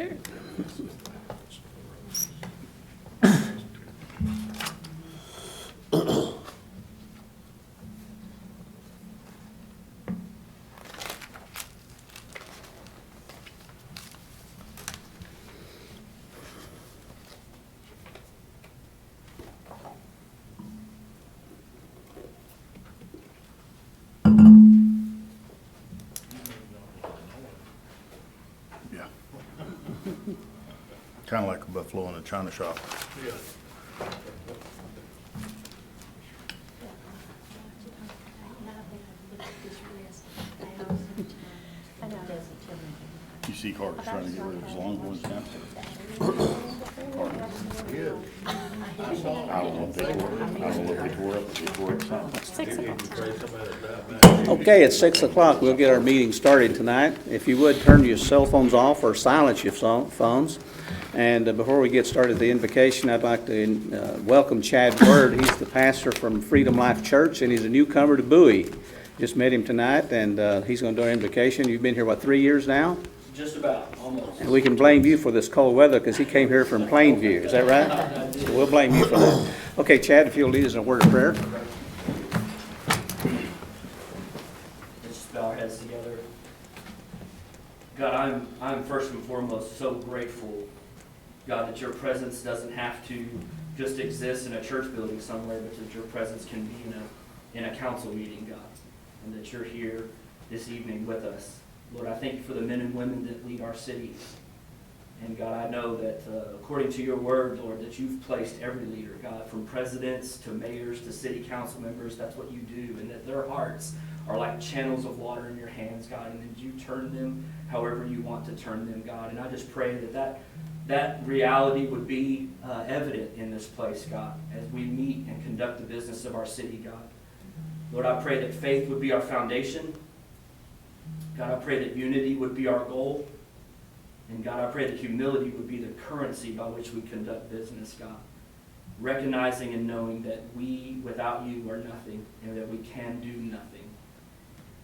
Amen. Yeah. Kind of like a buffalo in a china shop. You see Carter's trying to get rid of his longhorns now? I don't know if they tore up something. 6 o'clock. Okay, it's 6 o'clock. We'll get our meeting started tonight. If you would, turn your cell phones off or silence your phones. And before we get started the invocation, I'd like to welcome Chad Word. He's the pastor from Freedom Life Church, and he's a newcomer to Bowie. Just met him tonight, and he's going to do our invocation. You've been here, what, 3 years now? Just about, almost. And we can blame you for this cold weather because he came here from Plainview. Is that right? So we'll blame you for that. Okay, Chad, if you'll lead us in a word of prayer. Let's just bow our heads together. God, I'm first and foremost so grateful, God, that your presence doesn't have to just exist in a church building somewhere, but that your presence can be in a council meeting, God, and that you're here this evening with us. Lord, I thank you for the men and women that lead our city. And God, I know that according to your word, Lord, that you've placed every leader, God, from presidents to mayors to city council members, that's what you do, and that their hearts are like channels of water in your hands, God, and that you turn them however you want to turn them, God. And I just pray that reality would be evident in this place, God, as we meet and conduct the business of our city, God. Lord, I pray that faith would be our foundation. God, I pray that unity would be our goal. And God, I pray that humility would be the currency by which we conduct business, God. Recognizing and knowing that we, without you, are nothing, and that we can do nothing.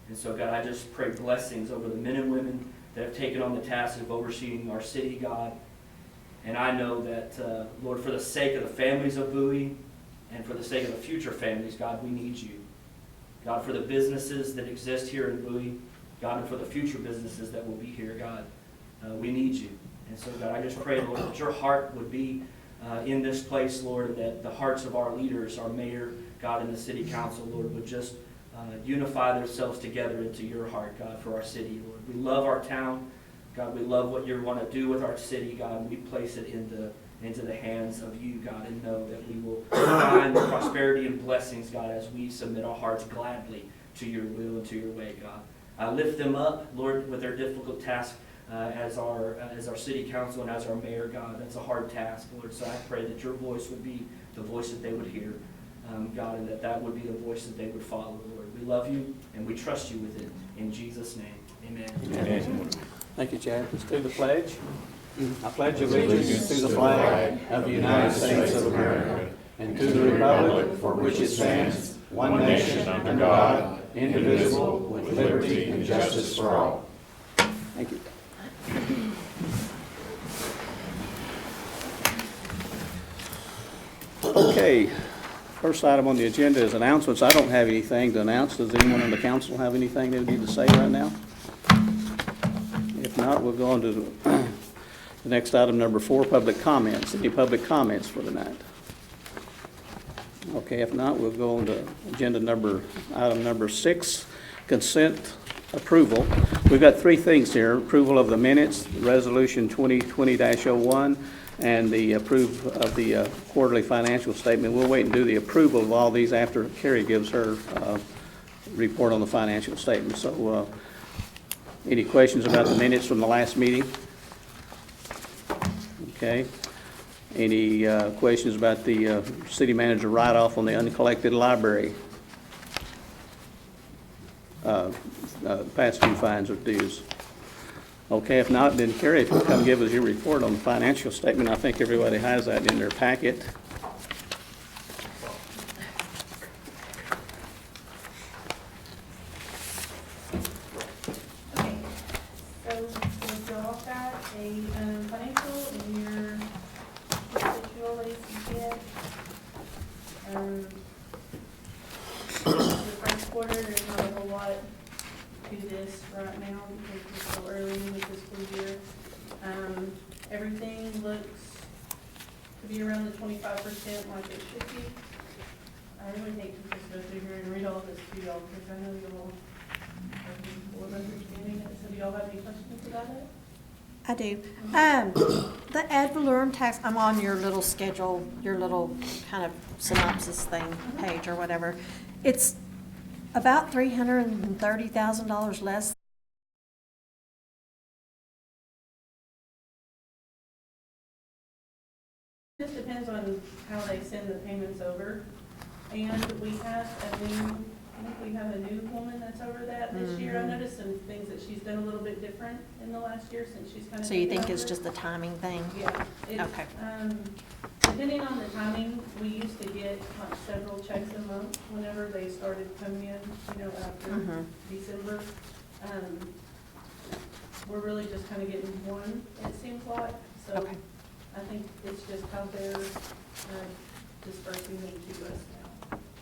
And so, God, I just pray blessings over the men and women that have taken on the task of overseeing our city, God. And I know that, Lord, for the sake of the families of Bowie and for the sake of the future families, God, we need you. God, for the businesses that exist here in Bowie, God, and for the future businesses that will be here, God, we need you. And so, God, I just pray, Lord, that your heart would be in this place, Lord, and that the hearts of our leaders, our mayor, God, and the city council, Lord, would just unify themselves together into your heart, God, for our city, Lord. We love our town. God, we love what you want to do with our city, God, and we place it into the hands of you, God, and know that we will find prosperity and blessings, God, as we submit our hearts gladly to your will and to your way, God. I lift them up, Lord, with their difficult task as our city council and as our mayor, God. That's a hard task, Lord, so I pray that your voice would be the voice that they would hear, God, and that would be the voice that they would follow, Lord. We love you, and we trust you with it. In Jesus' name, amen. Amen. Thank you, Chad. Let's do the pledge. I pledge allegiance to the flag of the United States of America and to the republic for which it stands, one nation under God, indivisible, with liberty and justice for all. Thank you. Okay, first item on the agenda is announcements. I don't have anything to announce. Does anyone on the council have anything they need to say right now? If not, we'll go on to the next item, number 4, public comments. Any public comments for tonight? Okay, if not, we'll go on to item number 6, consent approval. We've got 3 things here: approval of the minutes, resolution 2020-01, and the approve of the quarterly financial statement. We'll wait and do the approval of all these after Carrie gives her report on the financial statement. So any questions about the minutes from the last meeting? Okay. Any questions about the city manager write-off on the uncollected library past due fines or dues? Okay, if not, then Carrie, if you'll come give us your report on the financial statement. I think everybody has that in their packet. Okay, so y'all got a to this right now because we're so early in the fiscal year. Everything looks to be around the 25% like it should be. I really hate to just go through here and read all this to y'all because I know you'll have full of understanding it. So do y'all have any questions about it? I do. The ad valorem tax, I'm on your little schedule, your little kind of synopsis thing, page or whatever. It's about $330,000 less. It just depends on how they send the payments over. And we have a new woman that's over that this year. I've noticed some things that she's done a little bit different in the last year since she's kind of. So you think it's just a timing thing? Yeah. Okay. Depending on the timing, we used to get like several checks a month whenever they started coming in, after December. We're really just kind of getting one, it seems like. So Okay. I think it's just how they're dispersing them to us now.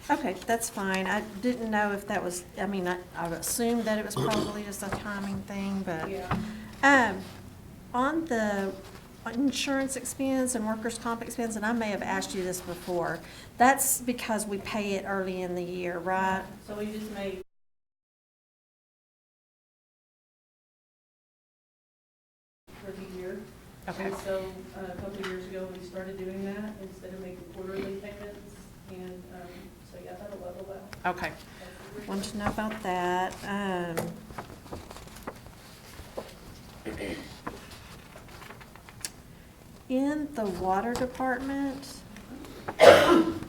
Okay, that's fine. I didn't know if that was, I mean, I would assume that it was probably just a timing thing, but. Yeah. On the insurance expense and workers' comp expense, and I may have asked you this before, that's because we pay it early in the year, right? So we just made. For the year. Okay. And so a couple of years ago, we started doing that instead of making quarterly payments. And so yeah, that'll level out. Okay. Wanted to know about that. In the water department,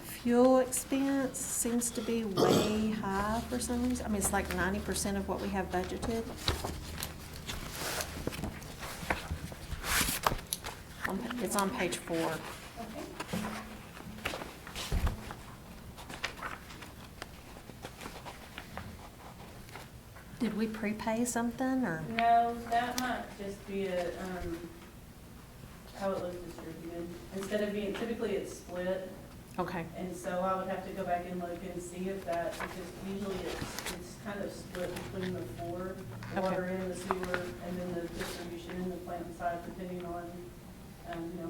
fuel expense seems to be way high for some reason. I mean, it's like 90% of what we have budgeted. It's on page 4. Okay. Did we prepay something, or? No, that might just be how it was distributed. Instead of being, typically it's split. Okay. And so I would have to go back and look and see if that, because usually it's kind of split between the 4, the Okay. water and the sewer, and then the distribution and the plant side, depending on,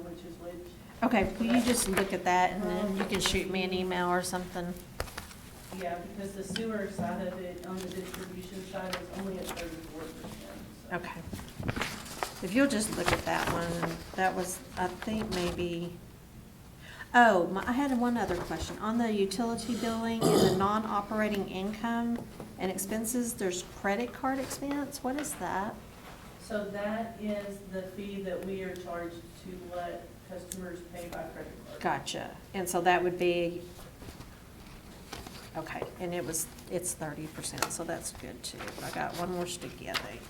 which is which. Okay, will you just look at that, and then you can shoot me an email or something? Yeah, because the sewer side of it, on the distribution side, is only at 34%. So. Okay. If you'll just look at that one, that was, I think, maybe, I had one other question. On the utility billing and the non-operating income and expenses, there's credit card expense. What is that? So that is the fee that we are charged to let customers pay by credit card. Gotcha. And so that would be, okay, and it's 30%, so that's good too. I got one more sticky, I think.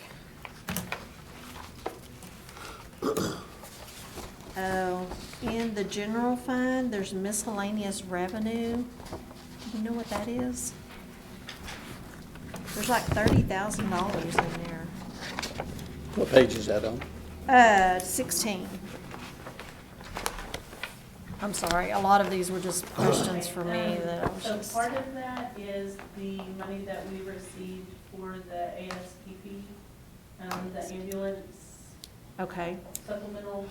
Oh, in the general fund, there's miscellaneous revenue. Do you know what that is? There's like $30,000 in there. What page is that on? 16. I'm sorry, a lot of these were just questions for me that I was So just. part of that is the money that we received for the ASPP, the ambulance, Okay, supplemental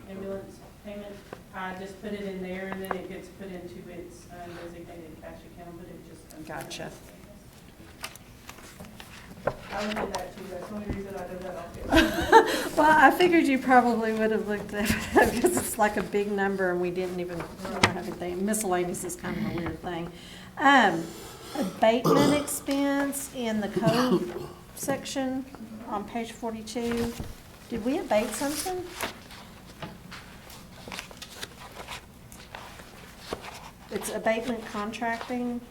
ambulance payment. I just put it in there and then it gets put into its designated cash account, but it just comes. Gotcha. I looked at that too, that's the only reason I did that off here. well, I figured you probably would have looked at it because it's like a big number and we didn't even have anything. Miscellaneous is kind of a weird thing. Abatement expense in the code section on page 42. Did we abate something? It's abatement contracting.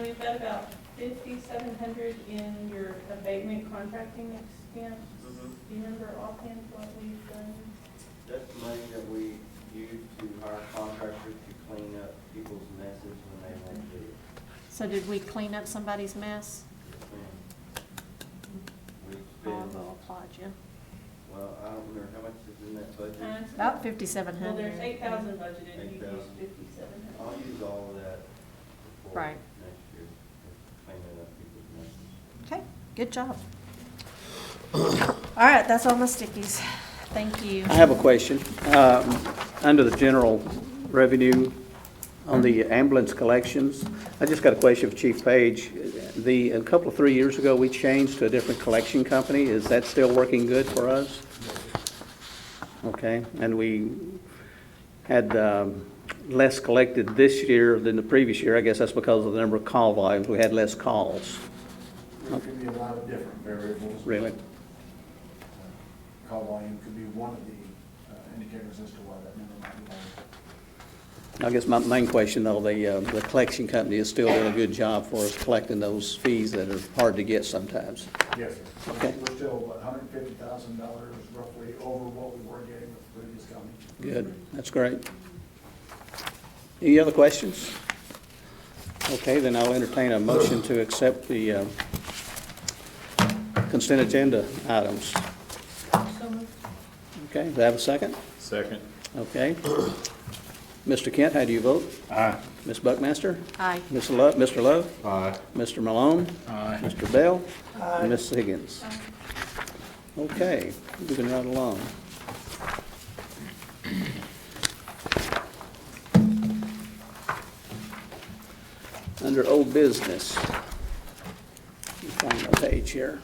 You've got about 5,700 in your abatement contracting expense. Do you remember offhand what we've done? That's the money that we use to hire contractors to clean up people's messes when they won't do it. So did we clean up somebody's mess? We I spend, will applaud you. well, I don't remember how much is in that budget. About Well, 5,700. there's 8,000 budgeted, and you 8,000. used 5,700. I'll use all of that. Right. next year, cleaning up people's messes. Okay, good job. All right, that's all my stickies. Thank you. I have a question. Under the general revenue on the ambulance collections, I just got a question for Chief Page. A couple of 3 years ago, we changed to a different collection company. Is that still working good for us? Okay, and we had less collected this year than the previous year. I guess that's because of the number of call volumes. We had less calls. There could be a lot of different variables. Really? Call volume could be one of the indicators as to why that number might be lower. I guess my main question, though, the collection company is still doing a good job for us collecting those fees that are hard to get sometimes. Yes, sir. Okay. We're still $150,000 roughly over what we were getting with the previous company. Good, that's great. Any other questions? Okay, then I'll entertain a motion to accept the consent agenda items. So moved. Okay, do I have a second? Second. Okay. Mr. Kent, how do you vote? Aye. Ms. Buckmaster? Aye. Mr. Love? Aye. Mr. Malone? Aye. Mr. Bell? And Ms. Higgins? Okay, moving right along. Under old business, let me find my page here.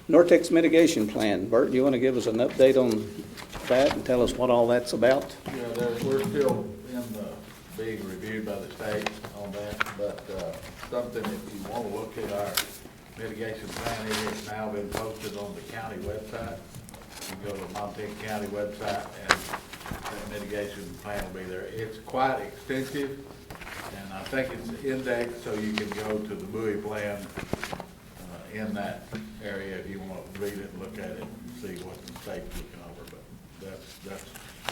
Nortex-Mitigation Plan. Bert, do you want to give us an update on that and tell us what all that's about? Yeah, we're still in the being reviewed by the state on that, but something if you want to look at our mitigation plan, it has now been posted on the county website. You go to the Montana County website and that mitigation plan will be there. It's quite extensive, and I think it's indexed so you can go to the Bowie plan in that area if you want to read it and look at it and see what the state's looking over, but that's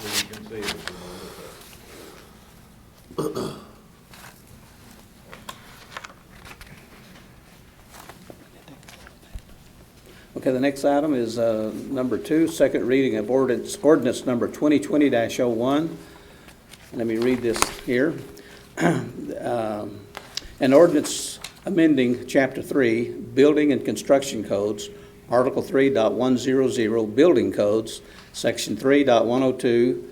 where you can see it if you want to look at it. Okay, the next item is number 2, second reading of ordinance number 2020-01. Let me read this here. An ordinance amending Chapter 3, Building and Construction Codes, Article 3.100, Building Codes, Section 3.102,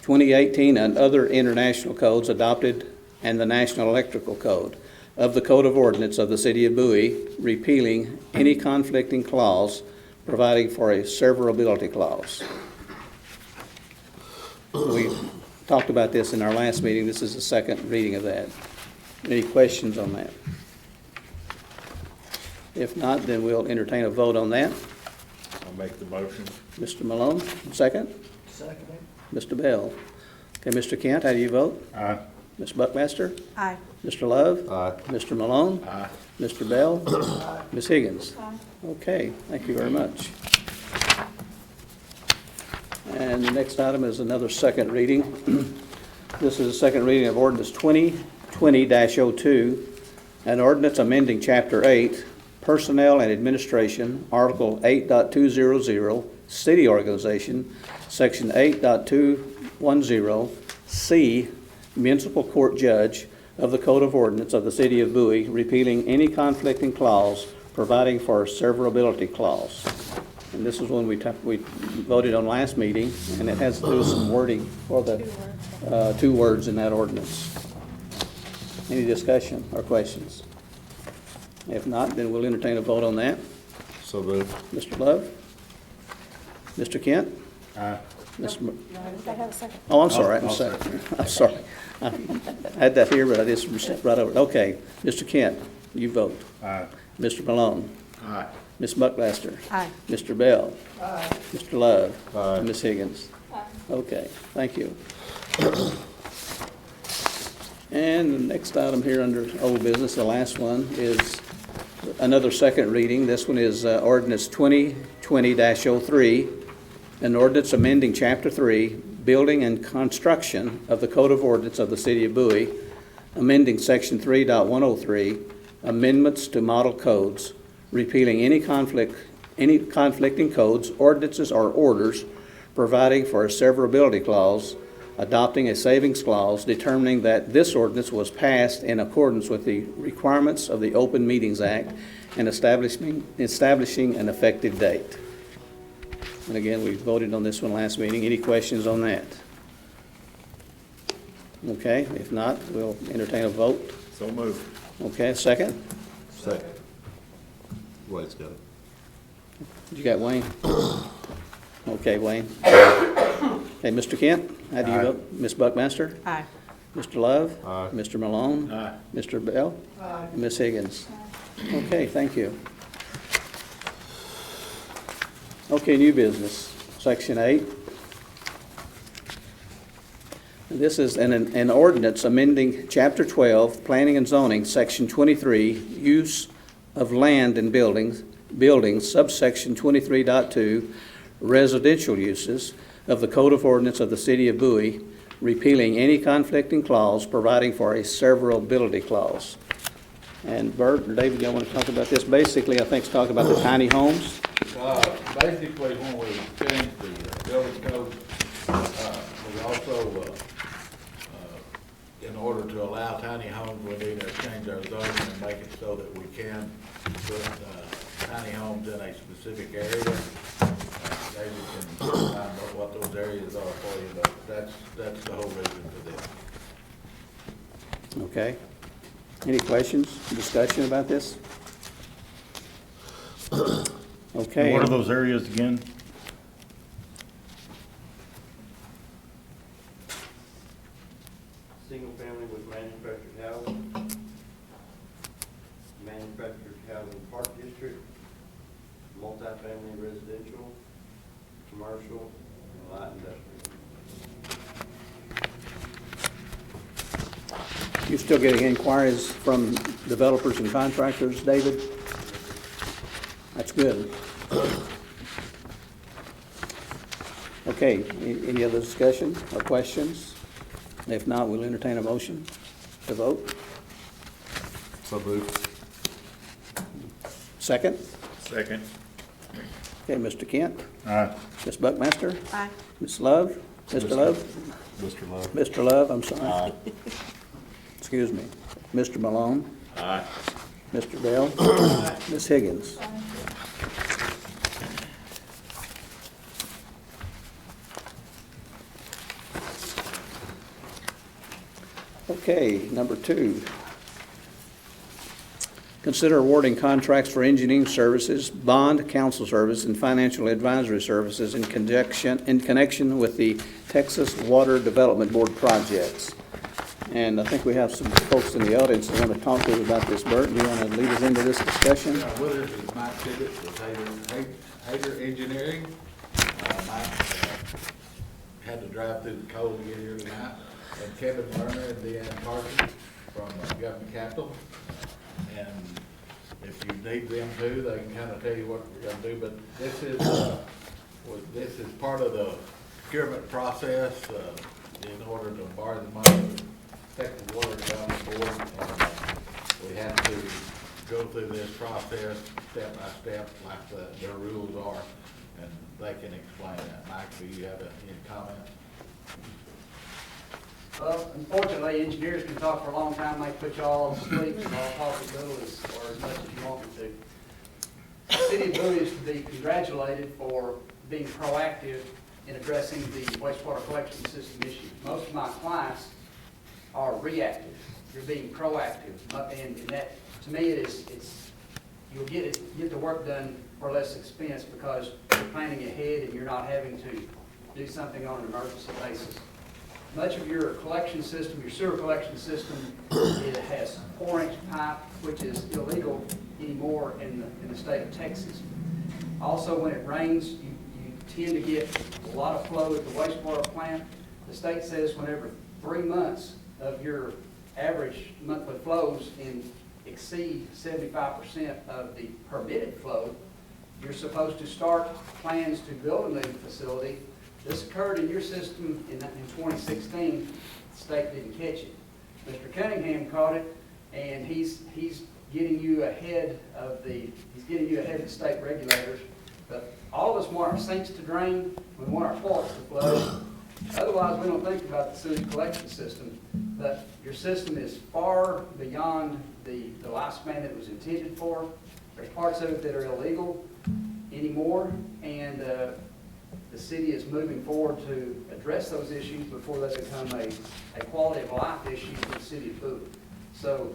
2018, and other international codes adopted, and the National Electrical Code of the Code of Ordinance of the City of Bowie, repealing any conflicting clause, providing for a severability clause. We talked about this in our last meeting. This is the second reading of that. Any questions on that? If not, then we'll entertain a vote on that. I'll make the motion. Mr. Malone, second. Second. Mr. Bell. Okay, Mr. Kent, how do you vote? Aye. Ms. Buckmaster? Aye. Mr. Love? Aye. Mr. Malone? Aye. Mr. Bell? Ms. Higgins? Okay, thank you very much. And the next item is another second reading. This is a second reading of ordinance 2020-02, an ordinance amending Chapter 8, Personnel and Administration, Article 8.200, City Organization, Section 8.210, C, Municipal Court Judge of the Code of Ordinance of the City of Bowie, repealing any conflicting clause, providing for a severability clause. And this is one we voted on last meeting, and it has to do with some wording for the two words in that ordinance. Any discussion or questions? If not, then we'll entertain a vote on that. So moved. Mr. Love? Mr. Kent? Aye. Mr. I have a second. Oh, I'm sorry, I'll I'm sorry. I had that here, but I just stepped right over it. Okay, Mr. Kent, you vote. Aye. Mr. Malone? Aye. Ms. Buckmaster? Aye. Mr. Bell? Mr. Love? Aye. And Ms. Higgins? Okay, thank you. And the next item here under old business, the last one, is another second reading. This one is ordinance 2020-03, an ordinance amending Chapter 3, Building and Construction of the Code of Ordinance of the City of Bowie, amending Section 3.103, amendments to model codes, repealing any conflicting codes, ordinances, or orders, providing for a severability clause, adopting a savings clause, determining that this ordinance was passed in accordance with the requirements of the Open Meetings Act, and establishing an effective date. And again, we voted on this one last meeting. Any questions on that? Okay, if not, we'll entertain a vote. So moved. Okay, second? Second. Wade's got it. You got Wayne? Okay, Wayne. Okay, Mr. Kent, how do you Aye. vote? Ms. Buckmaster? Aye. Mr. Love? Aye. Mr. Malone? Aye. Mr. Bell? And Ms. Higgins? Okay, thank you. Okay, new business, Section 8. This is an ordinance amending Chapter 12, Planning and Zoning, Section 23, Use of Land and Buildings, subsection 23.2, Residential Uses of the Code of Ordinance of the City of Bowie, repealing any conflicting clause, providing for a severability clause. And Bert or David, y'all want to talk about this? Basically, I think it's talking about the tiny homes. Basically, when we changed the building code, we also, in order to allow tiny homes, we need to change our zoning and make it so that we can put tiny homes in a specific area. Maybe you can find out what those areas are for you, but that's the whole reason for this. Okay. Any questions, discussion about this? Okay. What are those areas again? Single family with manufactured housing, manufactured housing park district, multifamily residential, commercial, and light industrial. You still getting inquiries from developers and contractors, David? That's good. Okay, any other discussion or questions? If not, we'll entertain a motion to vote. So moved. Second? Second. Okay, Mr. Kent? Aye. Ms. Buckmaster? Aye. Ms. Love? Mr. Love? Mr. Love. Mr. Love, I'm sorry. Aye. Excuse me. Mr. Malone? Aye. Mr. Bell? Ms. Higgins? Okay, number 2. Consider awarding contracts for engineering services, bond counsel service, and financial advisory services in connection with the Texas Water Development Board projects. And I think we have some folks in the audience that want to talk to us about this. Bert, do you want to lead us into this discussion? With us is Mike Tibbetts with Hager Engineering. Mike had to drive through the cold to get here tonight. And Kevin Lerner and Deanne Carson from Government Capital. And if you need them too, they can kind of tell you what we're going to do. But this is part of the procurement process in order to borrow the money to protect the water development board. And we have to go through this process step by step like their rules are, and they can explain that. Mike, do you have any comments? Well, unfortunately, engineers can talk for a long time, they put you all to sleep, and I'll talk as little or as much as you want me to. The city of Bowie is to be congratulated for being proactive in addressing the wastewater collection system issues. Most of my clients are reactive. You're being proactive, and that, to me, you'll get the work done for less expense because you're planning ahead and you're not having to do something on an emergency basis. Much of your collection system, your sewer collection system, it has 4-inch pipe, which is illegal anymore in the state of Texas. Also, when it rains, you tend to get a lot of flow at the wastewater plant. The state says whenever 3 months of your average monthly flows exceed 75% of the permitted flow, you're supposed to start plans to build a new facility. This occurred in your system in 2016. The state didn't catch it. Mr. Cunningham caught it, and he's getting you ahead of the state regulators. But all of us want our sinks to drain. We want our toilets to flush. Otherwise, we don't think about the sewage collection system, but your system is far beyond the lifespan that it was intended for. There's parts of it that are illegal anymore, and the city is moving forward to address those issues before they become a quality of life issue for the city of Bowie. So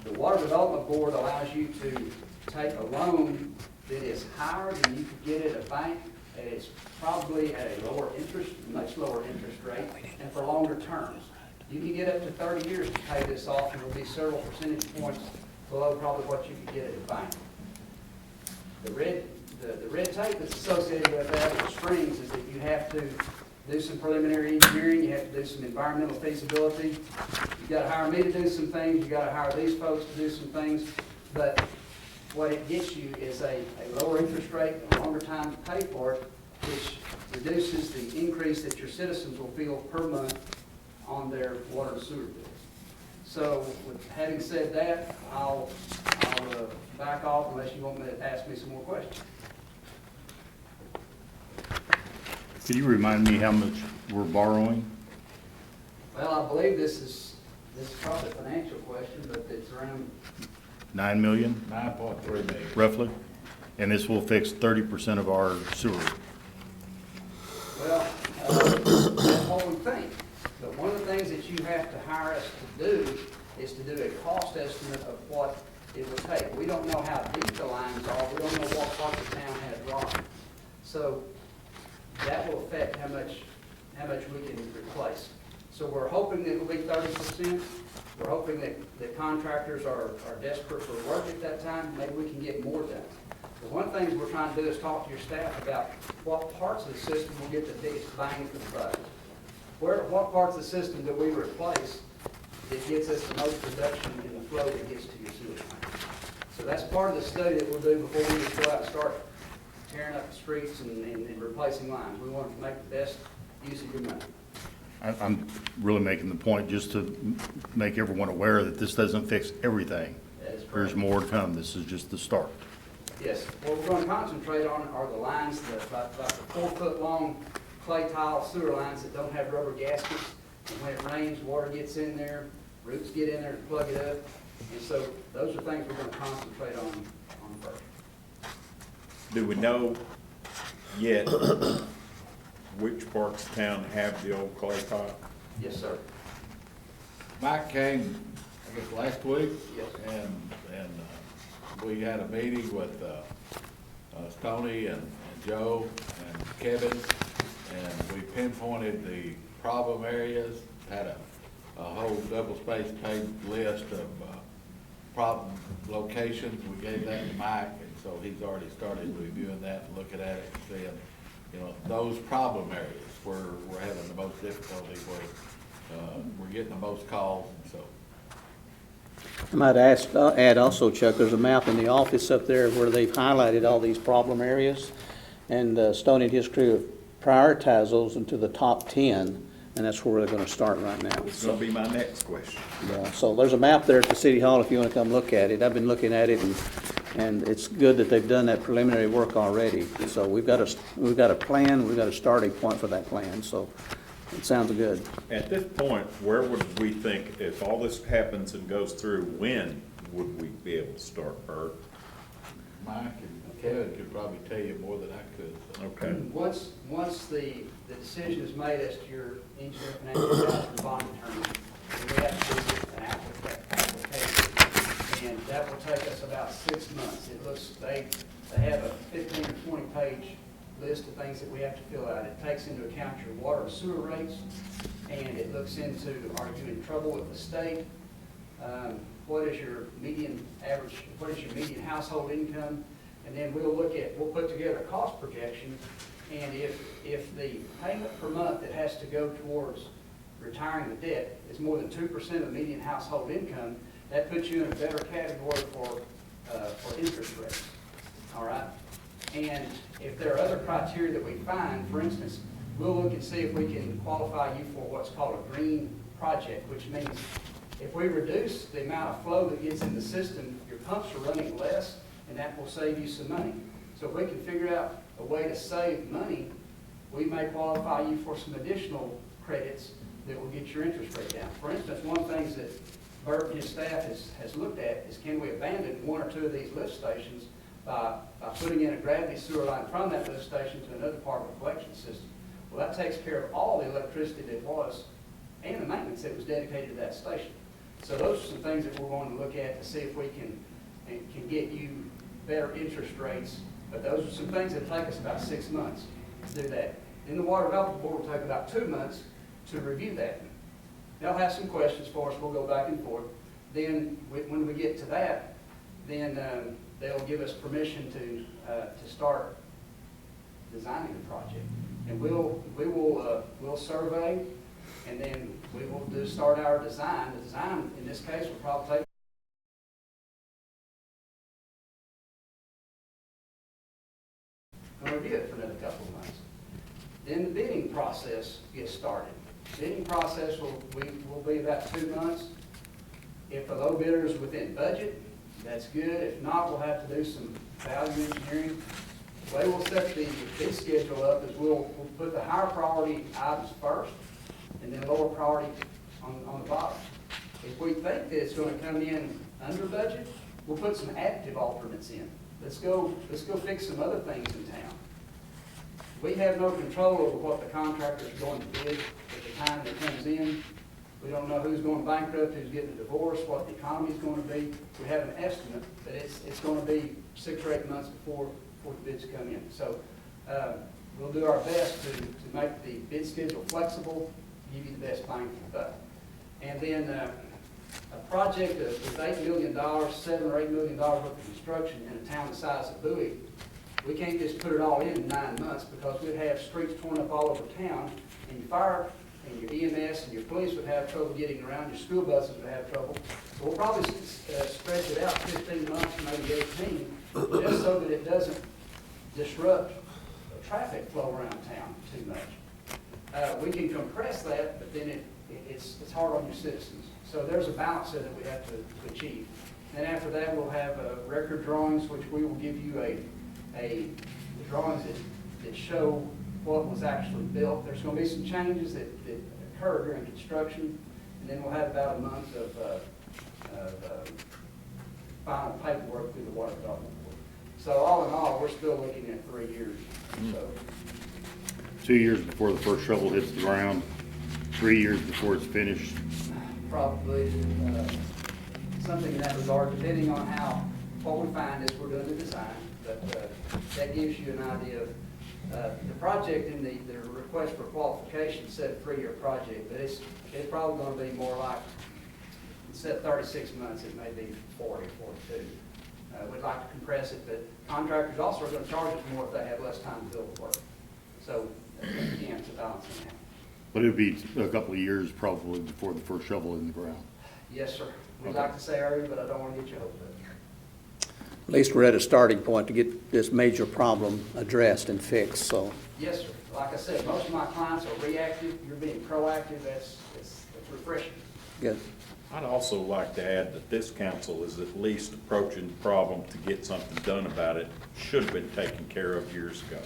the Water Development Board allows you to take a loan that is higher than you could get at a bank, and it's probably at a lower interest, much lower interest rate, and for longer terms. You can get up to 30 years to pay this off, and it'll be several percentage points below probably what you could get at a bank. The red tape that's associated with that, the strings, is that you have to do some preliminary engineering, you have to do some environmental feasibility. You've got to hire me to do some things, you've got to hire these folks to do some things, but what it gets you is a lower interest rate, a longer time to pay for it, which reduces the increase that your citizens will feel per month on their water and sewer bills. So, with having said that, I'll back off unless you want me to ask me some more questions. Could you remind me how much we're borrowing? Well, I believe this is probably a financial question, but it's around, 9 million, 9.3 million. roughly? And this will fix 30% of our sewer. well, that's what we think. But one of the things that you have to hire us to do is to do a cost estimate of what it would take. We don't know how deep the lines are, we don't know what part of the town has rock. So that will affect how much we can replace. So we're hoping that it will be 30%. We're hoping that the contractors are desperate for work at that time. Maybe we can get more done. But one of the things we're trying to do is talk to your staff about what parts of the system will get the biggest bang for the buck. What parts of the system do we replace that gets us the most reduction in the flow that gets to your sewer line? So that's part of the study that we'll do before we just go out and start tearing up the streets and replacing lines. We want to make the best use of your money. I'm really making the point just to make everyone aware that this doesn't fix everything. That is correct. There's more to come. This is just the start. Yes, what we're going to concentrate on are the lines, about the 4-foot-long clay tile sewer lines that don't have rubber gaskets. And when it rains, water gets in there, roots get in there to plug it up. And so those are things we're going to concentrate on first. Do we know yet which parts of town have the old clay pipe? Yes, sir. Mike came, I guess, last week. Yes. And we had a meeting with Stoney and Joe and Kevin, and we pinpointed the problem areas, had a whole double-spaced page list of problem locations. We gave that to Mike, and so he's already started reviewing that and looking at it and seeing, you know, those problem areas where we're having the most difficulty, where we're getting the most calls, and so. I might add also, Chuck, there's a map in the office up there where they've highlighted all these problem areas, and Stoney and his crew have prioritized those into the top 10, and that's where they're going to start right now. It's gonna be my next question. Yeah, so there's a map there at the City Hall if you want to come look at it. I've been looking at it, and it's good that they've done that preliminary work already. So we've got a plan, we've got a starting point for that plan, so it sounds good. At this point, where would we think, if all this happens and goes through, when would we be able to start, Bert? Mike and Kevin could probably tell you more than I could. So. Okay. Once the decision is made as to your engineer, financial advisor, and bond attorney, then we have to do an application. And that will take us about 6 months. It looks, they have a 15 or 20 page list of things that we have to fill out. It takes into account your water and sewer rates, and it looks into, are you in trouble with the state? What is your median average, what is your median household income? And then we'll put together a cost projection, and if the payment per month that has to go towards retiring the debt is more than 2% of median household income, that puts you in a better category for interest rates, all right? And if there are other criteria that we find, for instance, we'll look and see if we can qualify you for what's called a green project, which means if we reduce the amount of flow that gets in the system, your pumps are running less, and that will save you some money. So if we can figure out a way to save money we may qualify you for some additional credits that will get your interest rate down. For instance, one of the things that Bert and his staff has looked at is, can we abandon one or two of these lift stations by putting in a gravity sewer line from that lift station to another part of the collection system? Well, that takes care of all the electricity that was and the maintenance that was dedicated to that station. So those are some things that we're going to look at to see if we can get you better interest rates. But those are some things that take us about 6 months to do that. Then the Water Development Board will take about 2 months to review that. They'll have some questions for us. We'll go back and forth. Then when we get to that, then they'll give us permission to start designing the project. And we'll survey, and then we will start our design. The design in this case will probably take review it for another couple of months. Then the bidding process gets started. Bidding process will be about 2 months. If the low bidder is within budget, that's good. If not, we'll have to do some value engineering. The way we'll set the bid schedule up is we'll put the higher priority items first, and then lower priority on the bottom. If we think that it's going to come in under budget, we'll put some additive alternates in. Let's go fix some other things in town. We have no control over what the contractor is going to bid at the time that comes in. We don't know who's going bankrupt, who's getting a divorce, what the economy is going to be. We have an estimate, but it's going to be 6 or 8 months before the bids come in. So we'll do our best to make the bid schedule flexible, give you the best bang for the buck. And then a project with $8 million, $7 or $8 million worth of construction in a town the size of Bowie, we can't just put it all in 9 months, because we'd have streets torn up all over town, and your fire and your EMS and your police would have trouble getting around, your school buses would have trouble. So we'll probably stretch it out 15 months, maybe 18, just so that it doesn't disrupt the traffic flow around town too much. We can compress that, but then it's hard on your citizens. So there's a balance there that we have to achieve. Then after that, we'll have record drawings, which we will give you drawings that show what was actually built. There's going to be some changes that occur during construction, and then we'll have about a month of final paperwork through the Water Development Board. So all in all, we're still looking at 3 years. So 2 years before the first shovel hits the ground, 3 years before it's finished. probably something in that regard, depending on what we find as we're doing the design. But that gives you an idea of the project in the request for qualification said a 3-year project, but it's probably going to be more like, instead of 36 months, it may be 40 or 42. We'd like to compress it, but contractors also are going to charge us more if they have less time to build the work. So again, it's a balancing act. But it'd be a couple of years probably before the first shovel in the ground. Yes, sir. We'd Okay. like to say earlier, but I don't want to get you hoped up. At least we're at a starting point to get this major problem addressed and fixed, so. Yes, sir. Like I said, most of my clients are reactive. You're being proactive. It's refreshing. Good. I'd also like to add that this council is at least approaching the problem to get something done about it. Should have been taken care of years ago.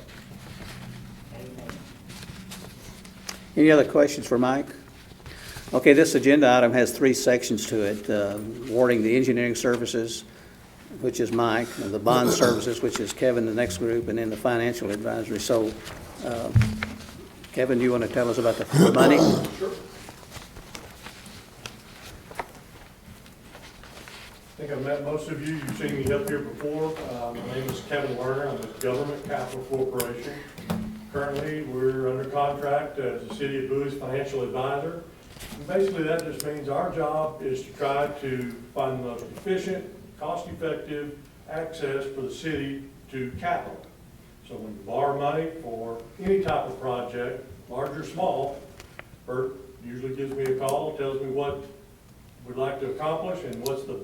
Any other questions for Mike? Okay, this agenda item has 3 sections to it. Awarding the engineering services, which is Mike, and the bond services, which is Kevin, the next group, and then the financial advisory. So, Kevin, do you want to tell us about the money? Sure. I think I've met most of you. You've seen me up here before. My name is Kevin Lerner. I'm with Government Capital Corporation. Currently, we're under contract as the City of Bowie's financial advisor. And basically, that just means our job is to try to find the most efficient, cost-effective access for the city to capital. So when you borrow money for any type of project, large or small, Bert usually gives me a call, tells me what we'd like to accomplish and what's the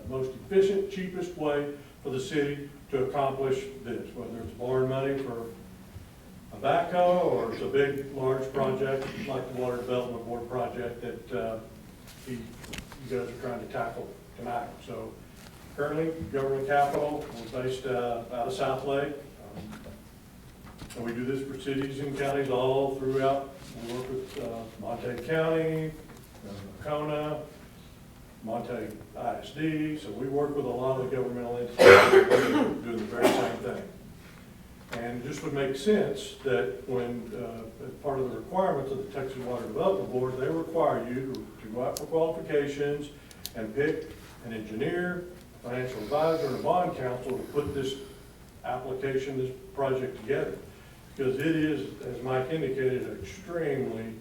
most efficient, cheapest way for the city to accomplish this, whether it's borrowing money for a backhoe or it's a big, large project like the Water Development Board project that you guys are trying to tackle tonight. So currently, Government Capital, we're based out of South Lake. And we do this for cities and counties all throughout. We work with Montague County, Kona, Montague ISD, so we work with a lot of the governmental entities doing the very same thing. And it just would make sense that when, as part of the requirements of the Texas Water Development Board, they require you to go out for qualifications and pick an engineer, financial advisor, and a bond counsel to put this application, this project together. Because it is, as Mike indicated, an extremely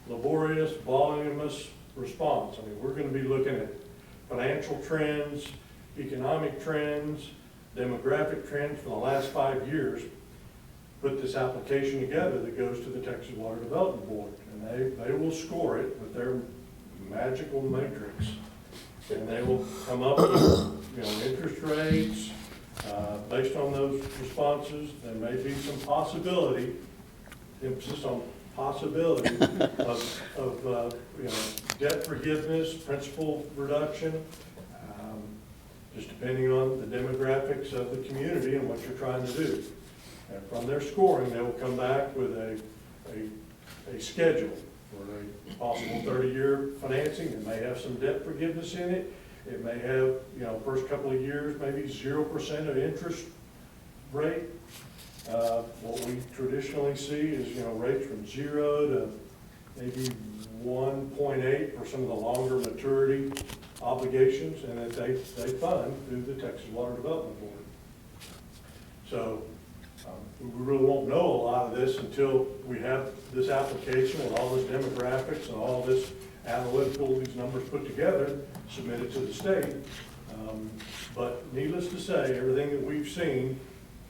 laborious, voluminous response. I mean, we're going to be looking at financial trends, economic trends, demographic trends for the last 5 years. Put this application together that goes to the Texas Water Development Board, and they will score it with their magical matrix. And they will come up with, interest rates, based on those responses. There may be some possibility, emphasis on possibility of debt forgiveness, principal reduction, just depending on the demographics of the community and what you're trying to do. And from their scoring, they will come back with a schedule for a possible 30-year financing. It may have some debt forgiveness in it. It may have, first couple of years, maybe 0% of interest rate. What we traditionally see is, rates from 0 to maybe 1.8 for some of the longer maturity obligations, and that they fund through the Texas Water Development Board. So we really won't know a lot of this until we have this application with all this demographics and all this analytical, these numbers put together, submitted to the state. But needless to say, everything that we've seen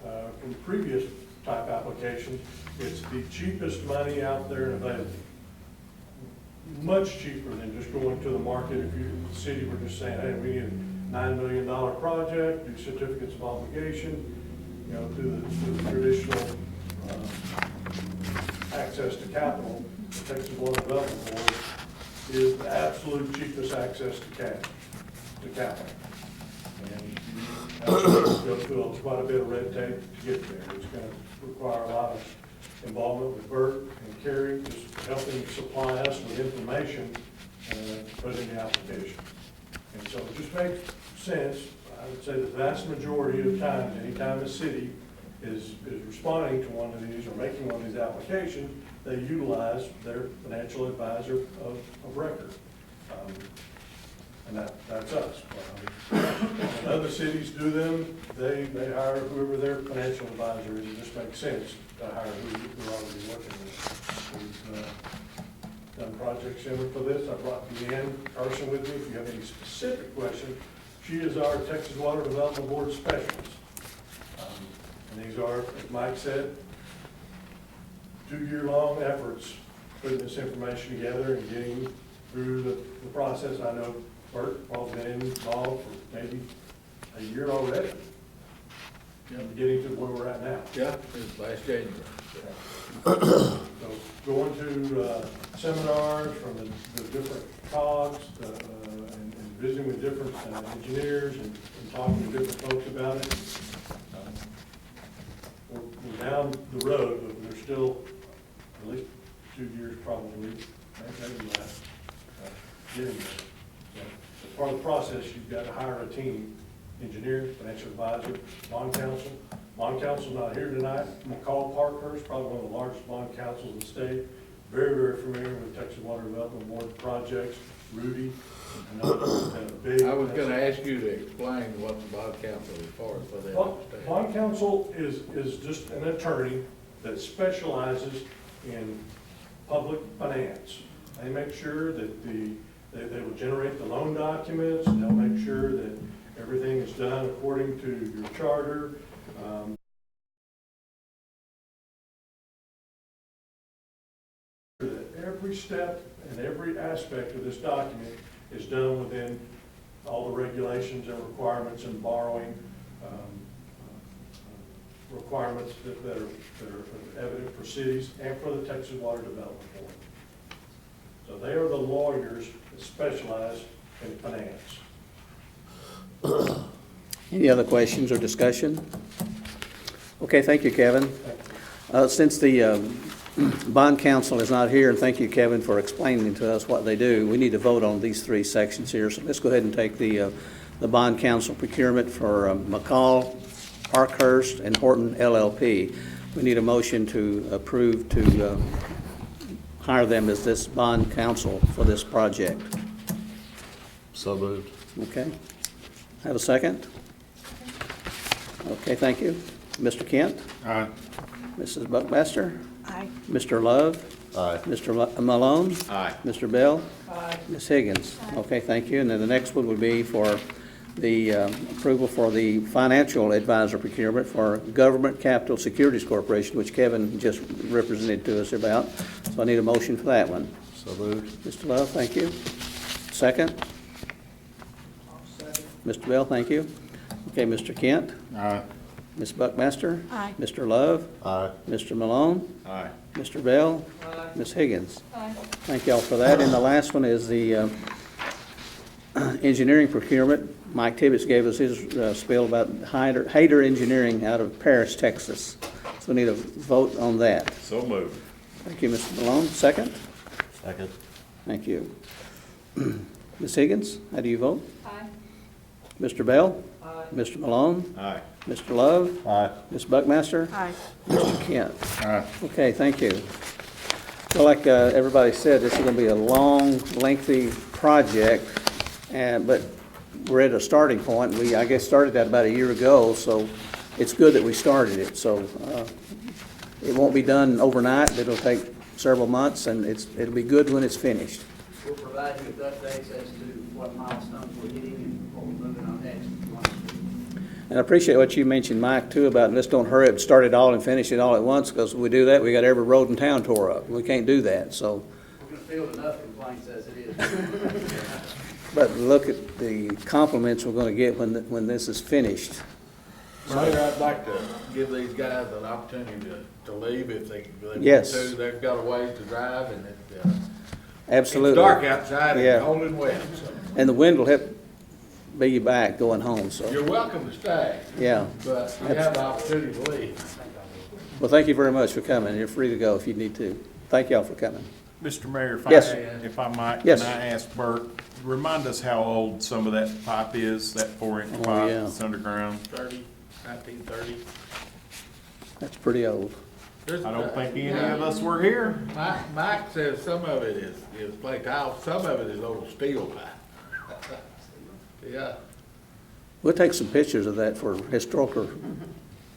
from previous type applications, it's the cheapest money out there and available. Much cheaper than just going to the market if the city were just saying, hey, we need a $9 million project, do certificates of obligation, through the traditional access to capital. The Texas Water Development Board is the absolute cheapest access to capital. And you have to go through quite a bit of red tape to get there. It's going to require a lot of involvement with Bert and Kerry, just helping supply us with information to put in the application. And so it just makes sense. I would say the vast majority of times, anytime a city is responding to one of these or making one of these applications, they utilize their financial advisor of record. And that's us. When other cities do them, they hire whoever their financial advisor is. It just makes sense to hire who we're already working with. We've done projects similar for this. I brought Deanne Carson with me. If you have any specific questions, she is our Texas Water Development Board specialist. And these are, as Mike said, 2-year-long efforts putting this information together and getting through the process. I know Bert Paul's been involved for maybe a year already. Getting to where we're at now. Yeah, it's last January. So going to seminars from the different COGs and visiting with different engineers and talking to different folks about it. We're down the road, but we're still at least 2 years probably, maybe less, getting there. So as part of the process, you've got to hire a team, engineer, financial advisor, bond counsel. Bond counsel's not here tonight. McCall Parkhurst, probably one of the largest bond counsels in the state. Very, very familiar with Texas Water Development Board projects. Rudy, I was going to ask you to explain what the bond counsel is for they understand. Bond counsel is just an attorney that specializes in public finance. They make sure that they will generate the loan documents, and they'll make sure that everything is done according to your charter. That every step and every aspect of this document is done within all the regulations and requirements and borrowing requirements that are evident for cities and for the Texas Water Development Board. So they are the lawyers that specialize in finance. Any other questions or discussion? Okay, thank you, Kevin. Since the bond counsel is not here, and thank you, Kevin, for explaining to us what they do, we need to vote on these three sections here. So let's go ahead and take the bond counsel procurement for McCall, Parkhurst, and Horton LLP. We need a motion to approve to hire them as this bond counsel for this project. So moved. Okay. Have a second? Okay, thank you. Mr. Kent? Aye. Mrs. Buckmaster? Aye. Mr. Love? Aye. Mr. Malone? Aye. Mr. Bell? Aye. Ms. Higgins? Okay, thank you. And then the next one would be for the approval for the financial advisor procurement for Government Capital Securities Corporation, which Kevin just represented to us about. So I need a motion for that one. So moved. Mr. Love, thank you. Second? Mr. Bell, thank you. Okay, Mr. Kent? Aye. Ms. Buckmaster? Aye. Mr. Love? Aye. Mr. Malone? Aye. Mr. Bell? Aye. Ms. Higgins? Aye. Thank y'all for that. And the last one is the engineering procurement. Mike Tibbetts gave us his spiel about Hayter Engineering out of Paris, Texas. So we need a vote on that. So moved. Thank you, Mr. Malone. Second? Second. Thank you. Ms. Higgins, how do you vote? Aye. Mr. Bell? Aye. Mr. Malone? Aye. Mr. Love? Aye. Ms. Buckmaster? Aye. Mr. Kent? Aye. Okay, thank you. Well, like everybody said, this is going to be a long, lengthy project, but we're at a starting point. We, I guess, started that about a year ago, so it's good that we started it. So it won't be done overnight. It'll take several months, and it'll be good when it's finished. We'll provide you with updates as to what milestones we're hitting and what we're moving on next. And I appreciate what you mentioned, Mike, too, about let's don't hurry up, start it all and finish it all at once, because if we do that, we got every road in town tore up. We can't do that, so. We're gonna field enough complaints as it is. But look at the compliments we're gonna get when this is finished. Mayor, I'd like to give these guys an opportunity to leave if they want Yes. to. They've got a ways to drive, and Absolutely. it's dark outside Yeah. and cold and wet, so. And the wind will help be you back going home, so, You're welcome to stay, yeah. but you have the opportunity to leave. Well, thank you very much for coming. You're free to go if you need to. Thank y'all for coming. Mr. Mayor, Yes. if I might, Yes. can I ask Bert, remind us how old some of that pipe is, that 4-inch Oh, pipe yeah. that's underground? 1930. That's pretty old. I don't think any of us were here. Mike says some of it is plate tile, some of it is old steel pipe. Yeah. We'll take some pictures of that for historical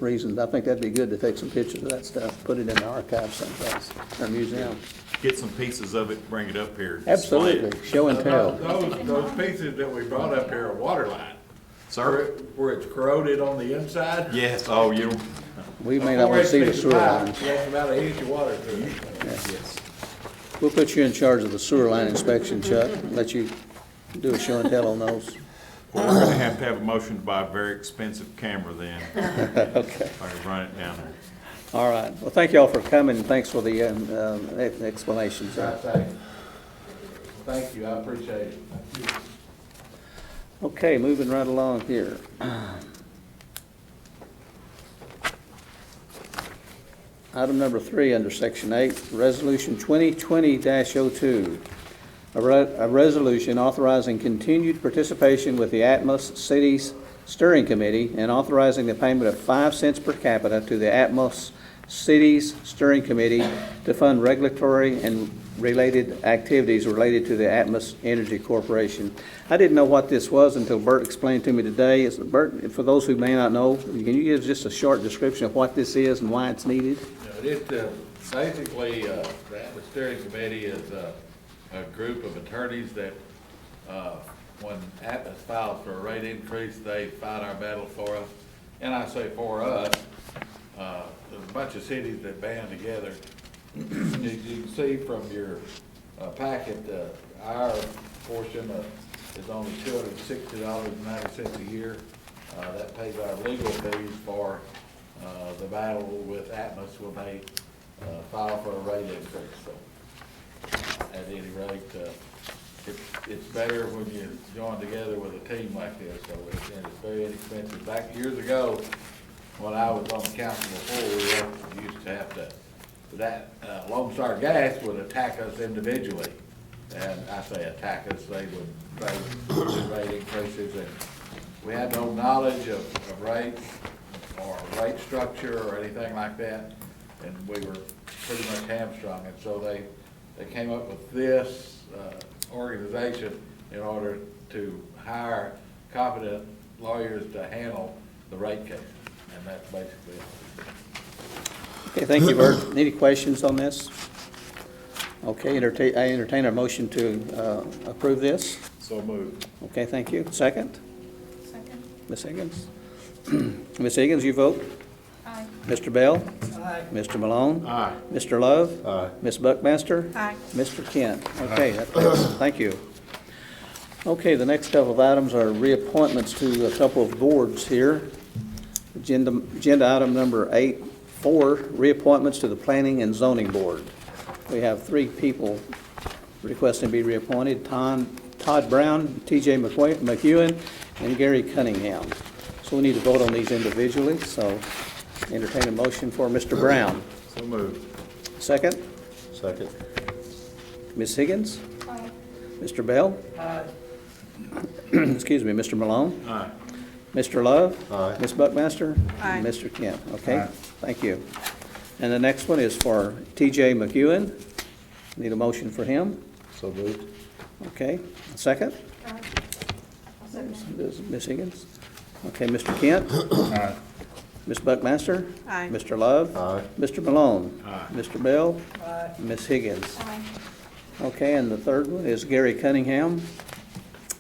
reasons. I think that'd be good to take some pictures of that stuff, put it in the archive someplace, or museum. Get some pieces of it, bring it up here. display Absolutely, it. show and tell. Those pieces that we brought up here are water line. Sir? Where it's corroded on the inside. Yes, oh, you, We may not want to see the sewer lines. That's about an inch of water through it. yes. We'll put you in charge of the sewer line inspection, Chuck, let you do a show and tell on those. Well, we're gonna have to have a motion to buy a very expensive camera then, Okay, if I can run it down there. all right. Well, thank y'all for coming, and thanks for the explanations. Thank you, I appreciate it. Okay, moving right along here. Item number 3 under Section 8, Resolution 2020-02. A resolution authorizing continued participation with the Atmos Cities Steering Committee and authorizing the payment of 5 cents per capita to the Atmos Cities Steering Committee to fund regulatory and related activities related to the Atmos Energy Corporation. I didn't know what this was until Bert explained to me today. Bert, for those who may not know, can you give just a short description of what this is and why it's needed? Basically, the Atmos Steering Committee is a group of attorneys that, when Atmos files for a rate increase, they fight our battle for us. And I say for us, there's a bunch of cities that band together. As you can see from your packet, our portion is only $260.90 a year. That pays our legal fees for the battle with Atmos when they file for a rate increase. So, at any rate, it's better when you join together with a team like this. So it's very inexpensive. Back years ago, when I was on the council before, we used to have to, Lone Star Gas would attack us individually. And I say attack us, they would rate increases, and we had no knowledge of rates or rate structure or anything like that, and we were pretty much hamstrung. And so they came up with this organization in order to hire competent lawyers to handle the rate case, and that's basically it. Okay, thank you, Bert. Any questions on this? Okay, I entertain a motion to approve this. So moved. Okay, thank you. Second? Second. Ms. Higgins? Ms. Higgins, you vote? Aye. Mr. Bell? Aye. Mr. Malone? Aye. Mr. Love? Aye. Ms. Buckmaster? Aye. Mr. Kent? Okay, that passes. Thank you. Okay, the next couple of items are reappointments to a couple of boards here. Agenda item number 8.4, reappointments to the Planning and Zoning Board. We have 3 people requesting to be reappointed: Todd Brown, T.J. McEwen, and Gary Cunningham. So we need to vote on these individually, so entertain a motion for Mr. Brown. So moved. Second? Second. Ms. Higgins? Aye. Mr. Bell? Aye. Excuse me, Mr. Malone? Aye. Mr. Love? Aye. Ms. Buckmaster? Aye. And Mr. Kent, okay? Aye. Thank you. And the next one is for T.J. McEwen. Need a motion for him? So moved. Okay. Second? Aye. Ms. Higgins? Okay, Mr. Kent? Aye. Ms. Buckmaster? Aye. Mr. Love? Aye. Mr. Malone? Aye. Mr. Bell? Aye. Ms. Higgins? Aye. Okay, and the third one is Gary Cunningham.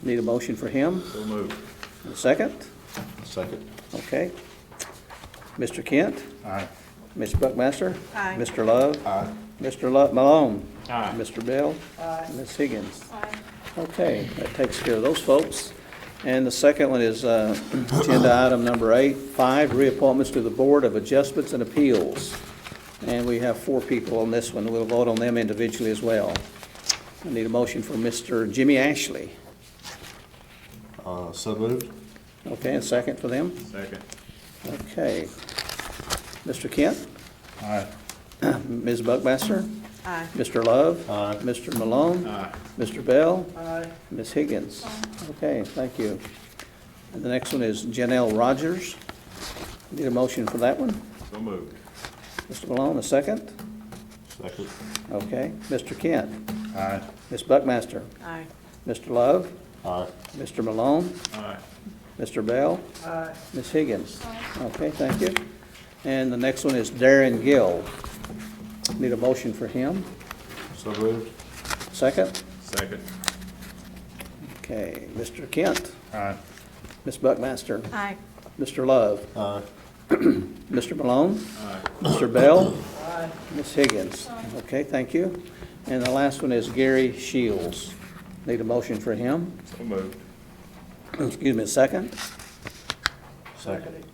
Need a motion for him? So moved. Second? Second. Okay. Mr. Kent? Aye. Ms. Buckmaster? Aye. Mr. Love? Aye. Mr. Malone? Aye. Mr. Bell? Aye. Ms. Higgins? Aye. Okay, that takes care of those folks. And the second one is agenda item number 8.5, reappointments to the Board of Adjustments and Appeals. And we have 4 people on this one. We'll vote on them individually as well. I need a motion for Mr. Jimmy Ashley. So moved. Okay, and second for them? Second. Okay. Mr. Kent? Aye. Ms. Buckmaster? Aye. Mr. Love? Aye. Mr. Malone? Aye. Mr. Bell? Aye. Ms. Higgins? Okay, thank you. And the next one is Janelle Rogers. Need a motion for that one? So moved. Mr. Malone, a second? Second. Okay. Mr. Kent? Aye. Ms. Buckmaster? Aye. Mr. Love? Aye. Mr. Malone? Aye. Mr. Bell? Aye. Ms. Higgins? Okay, thank you. And the next one is Darren Gill. Need a motion for him? So moved. Second? Second. Okay. Mr. Kent? Aye. Ms. Buckmaster? Aye. Mr. Love? Aye. Mr. Malone? Aye. Mr. Bell? Aye. Ms. Higgins? Okay, thank you. And the last one is Gary Shields. Need a motion for him? So moved. Excuse me, a second? Second.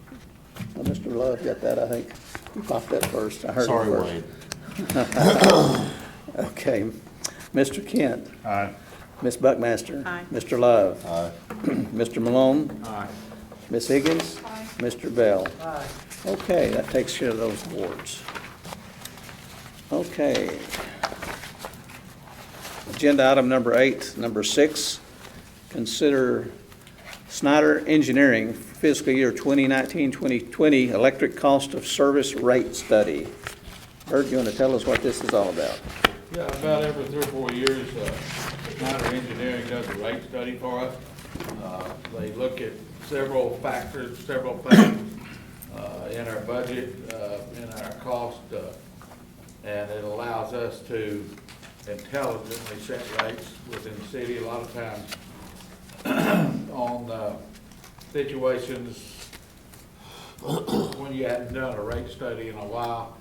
Well, Mr. Love got that, I think. You popped that first. I heard it Sorry, first. Wade. Okay. Mr. Kent? Aye. Ms. Buckmaster? Aye. Mr. Love? Aye. Mr. Malone? Aye. Ms. Higgins? Aye. Mr. Bell? Aye. Okay, that takes care of those boards. Okay. Agenda item number 8, number 6, consider Snyder Engineering fiscal year 2019-2020 electric cost of service rate study. Bert, you want to tell us what this is all about? Yeah, about every 3 or 4 years, Snyder Engineering does a rate study for us. They look at several factors, several things in our budget, in our cost, and it allows us to intelligently set rates within the city. A lot of times on situations when you hadn't done a rate study in a while,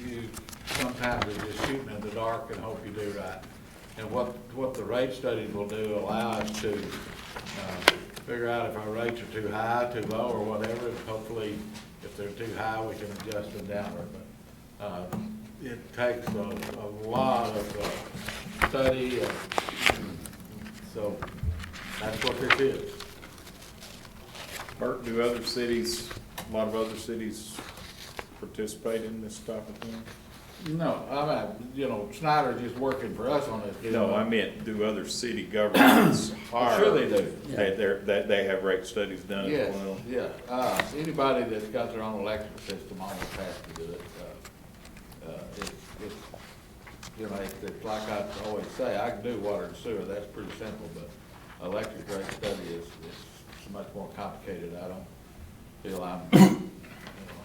you sometimes are just shooting in the dark and hope you do right. And what the rate studies will do, allow us to figure out if our rates are too high, too low, or whatever. And hopefully, if they're too high, we can adjust them downward. But it takes a lot of study, so that's what this is. Bert, do other cities, a lot of other cities participate in this type of thing? No, Snyder's just working for us on this. No, I meant, do other city governments hire? Sure they do. They have rate studies done Yes, as well? yeah. Anybody that's got their own electrical system almost has to do it. It's like I always say, I can do water and sewer, that's pretty simple, but electric rate study is much more complicated. I don't feel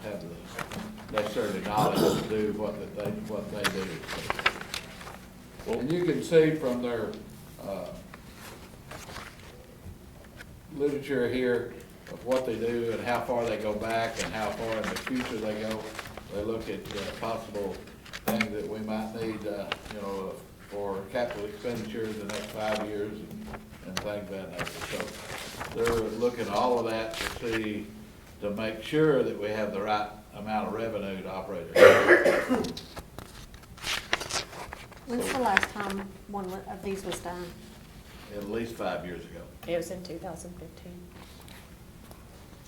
have the necessarily knowledge to do what they do. And you can see from their, literature here of what they do and how far they go back and how far in the future they go. They look at possible things that we might need, for capital expenditure in the next 5 years and things of that nature. So they're looking at all of that to see, to make sure that we have the right amount of revenue to operate. When's the last time one of these was done? At least 5 years ago. It was in 2015.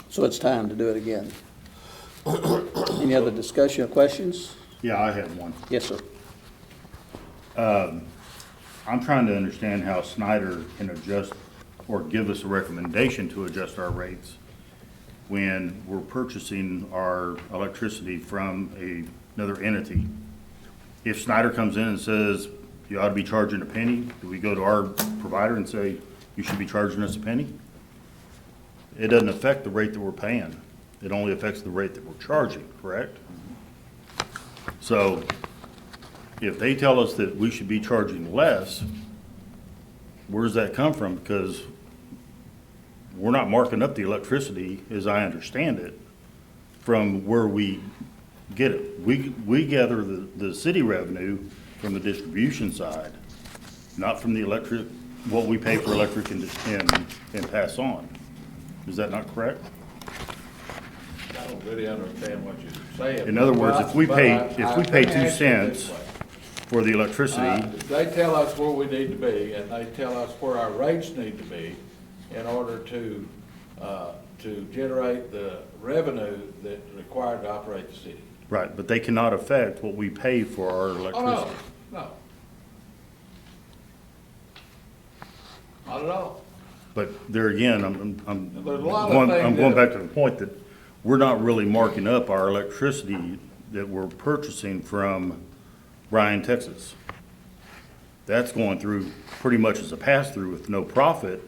So it's time to do it again. Any other discussion or questions? Yeah, I had one. Yes, sir. I'm trying to understand how Snyder can adjust or give us a recommendation to adjust our rates when we're purchasing our electricity from another entity. If Snyder comes in and says, you ought to be charging a penny, do we go to our provider and say, you should be charging us a penny? It doesn't affect the rate that we're paying. It only affects the rate that we're charging, correct? So if they tell us that we should be charging less, where does that come from? Because we're not marking up the electricity, as I understand it, from where we get it. We gather the city revenue from the distribution side, not from the what we pay for electric and pass on. Is that not correct? I don't really understand what you're saying. In other words, if we pay Let me 2 ask you this cents way. for the electricity, They tell us where we need to be, and they tell us where our rates need to be in order to generate the revenue that's required to operate the city. right, but they cannot affect what we pay for our Oh, electricity. no. Not at all. But there again, There's a lot of things I'm going that- back to the point that we're not really marking up our electricity that we're purchasing from Bryan, Texas. That's going through pretty much as a pass-through with no profit.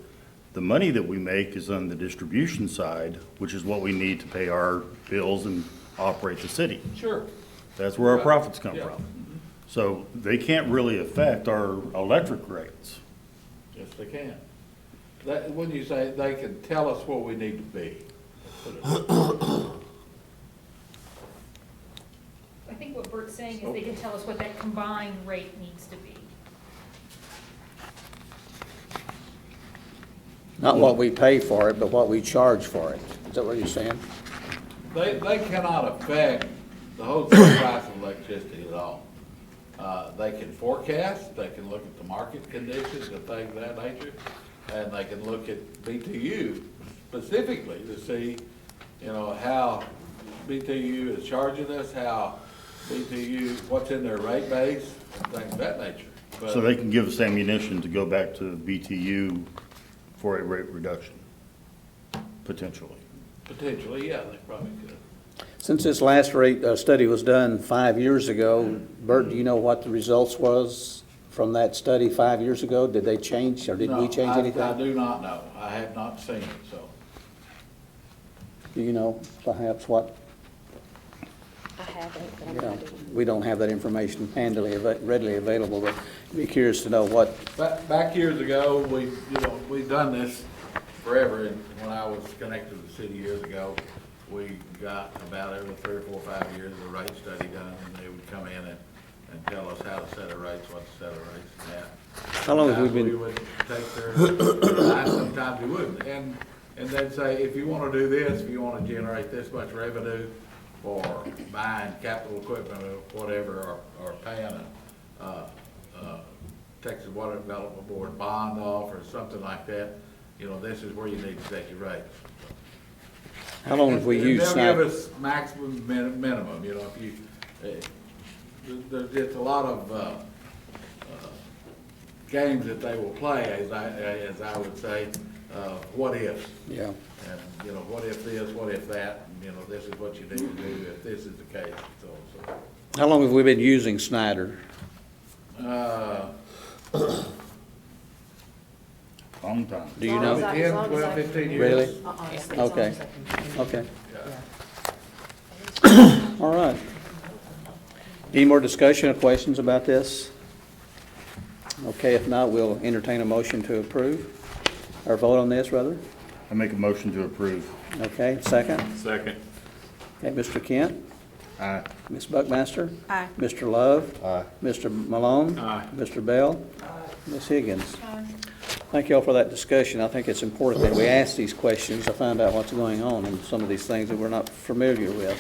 The money that we make is on the distribution side, which is what we need to pay our bills and operate the city. Sure. That's where our profits come Yeah. from. So they can't really affect our electric rates. Yes, they can. When you say they can tell us where we need to be. I think what Bert's saying is they can tell us what that combined rate needs to be. Not what we pay for it, but what we charge for it. Is that what you're saying? They cannot affect the wholesale price of electricity at all. They can forecast, they can look at the market conditions and things of that nature, and they can look at BTU specifically to see, how BTU is charging us, how BTU, what's in their rate base, and things of that nature. But So they can give us ammunition to go back to BTU for a rate reduction, potentially. potentially, yeah, they probably could. Since this last rate study was done 5 years ago, Bert, do you know what the results was from that study 5 years ago? Did they change, or did we change No, anything? I do not know. I have not seen it, so. Do you know perhaps what? I haven't, but I'm Yeah, ready. we don't have that information readily available, but I'd be curious to know what, Back years ago, we've done this forever, and when I was connected to the city years ago, we got about every 3 or 4 or 5 years a rate study done, and they would come in and tell us how to set our rates, what to set our rates at. How long have we Sometimes been- we would take their advice, sometimes we wouldn't, and they'd say, if you wanna do this, if you wanna generate this much revenue for buying capital equipment or whatever, or paying a Texas Water Development Board bond off or something like that, this is where you need to set your rates. How long have we And used they'll Sniper? give us maximum, minimum, you know, if you, there's just a lot of, games that they will play, as I would say, what ifs. Yeah. And, you know, what if this, what if that, and, you know, this is what you need to do if this is the case, so. How long have we been using Snyder? Long time. Do you know? 10, 12, 15 years. Really? Okay. Okay. All right. Any more discussion or questions about this? Okay, if not, we'll entertain a motion to approve, or vote on this, rather. I make a motion to approve. Okay, second. Second. Okay, Mr. Kent? Aye. Ms. Buckmaster? Aye. Mr. Love? Aye. Mr. Malone? Aye. Mr. Bell? Ms. Higgins? Thank you all for that discussion. I think it's important that we ask these questions to find out what's going on in some of these things that we're not familiar with.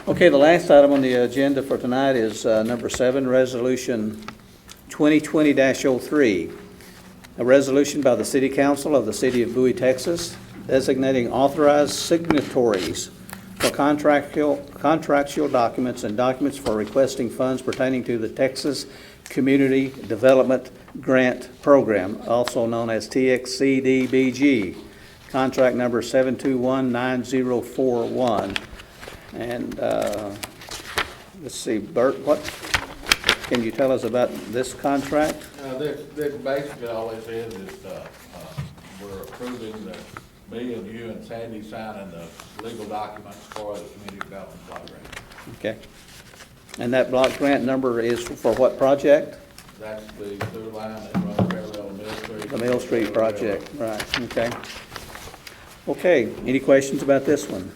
Okay, the last item on the agenda for tonight is number 7, Resolution 2020-03. A resolution by the City Council of the City of Bowie, Texas, designating authorized signatories for contractual documents and documents for requesting funds pertaining to the Texas Community Development Grant Program, also known as TXCDBG, contract number 7219041. And let's see, Bert, what can you tell us about this contract? This basically all this is we're approving me and you and Sandy signing the legal documents for the community development block grant. Okay. And that block grant number is for what project? That's the sewer line that runs parallel to Mill Street. The Mill Street project, right, okay. Okay, any questions about this one?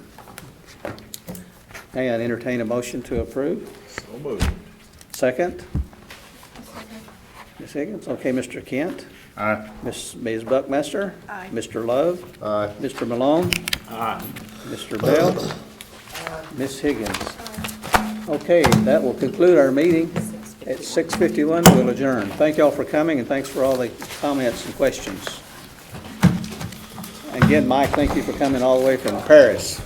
Okay, I'd entertain a motion to approve. So moved. Second? Ms. Higgins, okay, Mr. Kent? Aye. Ms. Buckmaster? Aye. Mr. Love? Aye. Mr. Malone? Aye. Mr. Bell? Ms. Higgins? Okay, that will conclude our meeting. At 6:51, we'll adjourn. Thank you all for coming, and thanks for all the comments and questions. Again, Mike, thank you for coming all the way from Paris.